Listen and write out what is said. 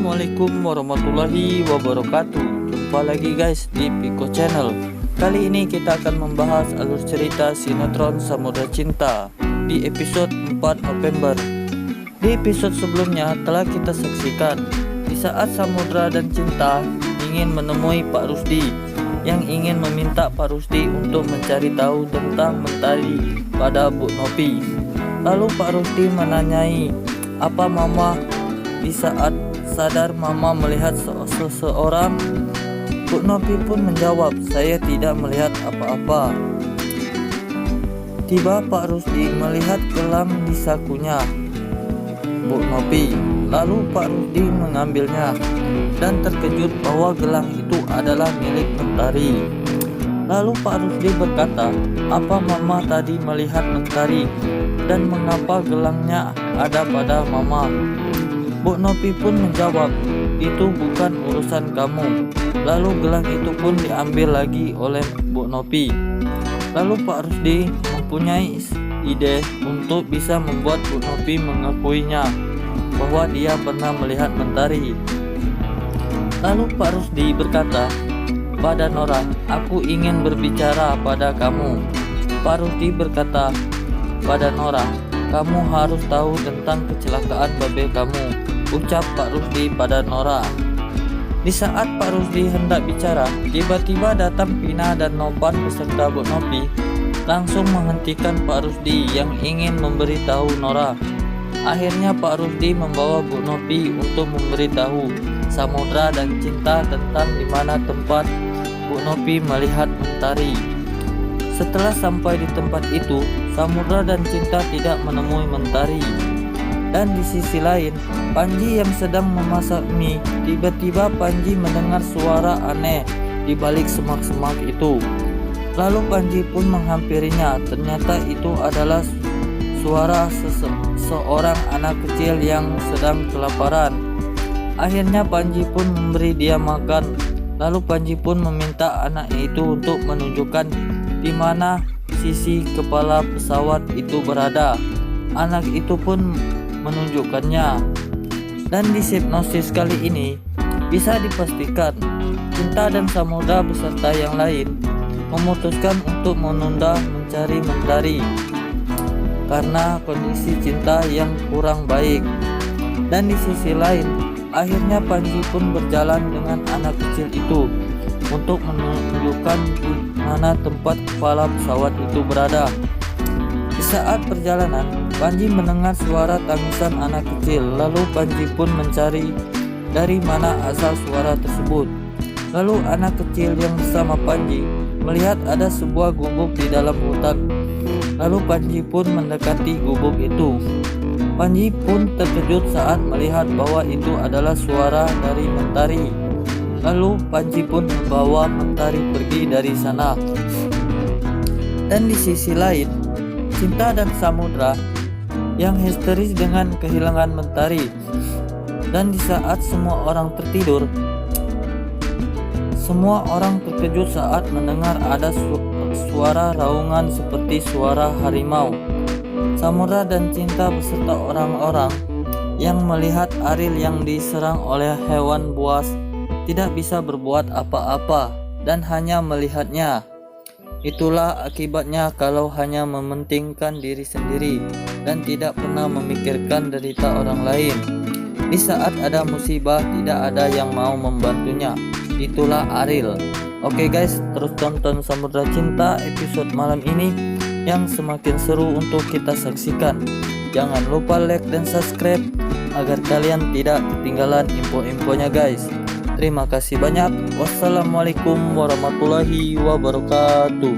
Assalamualaikum warahmatullahi wabarakatuh. Jumpa lagi guys di Piko Channel. Kali ini kita akan membahas alur cerita sinetron Samudra Cinta di episode 4 November. Di episode sebelumnya telah kita saksikan di saat Samudra dan Cinta ingin menemui Pak Rusdi yang ingin meminta Pak Rusdi untuk mencari tahu tentang Mentari pada Bu Nopi. Lalu Pak Rusdi menanyai apa Mama. Di saat sadar Mama melihat seseorang, Bu Nopi pun menjawab, saya tidak melihat apa-apa. Tiba Pak Rusdi melihat gelang di sakunya Bu Nopi. Lalu Pak Rusdi mengambilnya dan terkejut bahwa gelang itu adalah milik Mentari. Lalu Pak Rusdi berkata, apa Mama tadi melihat Mentari dan mengapa gelangnya ada pada Mama? Bu Nopi pun menjawab, itu bukan urusan kamu. Lalu gelang itu pun diambil lagi oleh Bu Nopi. Lalu Pak Rusdi mempunyai ide untuk bisa membuat Bu Nopi mengakuinya bahwa dia pernah melihat Mentari. Lalu Pak Rusdi berkata, pada Nora, aku ingin berbicara pada kamu. Pak Rusdi berkata, pada Nora, kamu harus tahu tentang kecelakaan babe kamu, ucap Pak Rusdi pada Nora. Di saat Pak Rusdi hendak bicara, tiba-tiba datang Pina dan Nopan beserta Bu Nopi langsung menghentikan Pak Rusdi yang ingin memberitahu Nora. Akhirnya Pak Rusdi membawa Bu Nopi untuk memberitahu Samudra dan Cinta tentang di mana tempat Bu Nopi melihat Mentari. Setelah sampai di tempat itu, Samudra dan Cinta tidak menemui Mentari. Dan di sisi lain, Panji yang sedang memasak mie, tiba-tiba Panji mendengar suara aneh di balik semak-semak itu. Lalu Panji pun menghampirinya. Ternyata itu adalah suara seorang anak kecil yang sedang kelaparan. Akhirnya Panji pun memberi dia makan. Lalu Panji pun meminta anaknya itu untuk menunjukkan di mana sisi kepala pesawat itu berada. Anak itu pun menunjukkannya. Dan di hipnosis kali ini bisa dipastikan Cinta dan Samudra beserta yang lain memutuskan untuk menunda mencari Mentari karena kondisi Cinta yang kurang baik. Dan di sisi lain, akhirnya Panji pun berjalan dengan anak kecil itu untuk menunjukkan di mana tempat kepala pesawat itu berada. Di saat perjalanan, Panji mendengar suara tangisan anak kecil. Lalu Panji pun mencari dari mana asal suara tersebut. Lalu anak kecil yang bersama Panji melihat ada sebuah gubuk di dalam hutan. Lalu Panji pun mendekati gubuk itu. Panji pun terkejut saat melihat bahwa itu adalah suara dari Mentari. Lalu Panji pun membawa Mentari pergi dari sana. Dan di sisi lain, Cinta dan Samudra yang histeris dengan kehilangan Mentari. Dan di saat semua orang tertidur, semua orang terkejut saat mendengar ada suara raungan seperti suara harimau. Samudra dan Cinta beserta orang-orang yang melihat Ariel yang diserang oleh hewan buas tidak bisa berbuat apa-apa dan hanya melihatnya. Itulah akibatnya kalau hanya mementingkan diri sendiri dan tidak pernah memikirkan derita orang lain. Di saat ada musibah tidak ada yang mau membantunya. Itulah Ariel. Oke guys, terus tonton Samudra Cinta episode malam ini yang semakin seru untuk kita saksikan. Jangan lupa like dan subscribe agar kalian tidak ketinggalan info-infonya guys. Terima kasih banyak. Wassalamualaikum warahmatullahi wabarakatuh.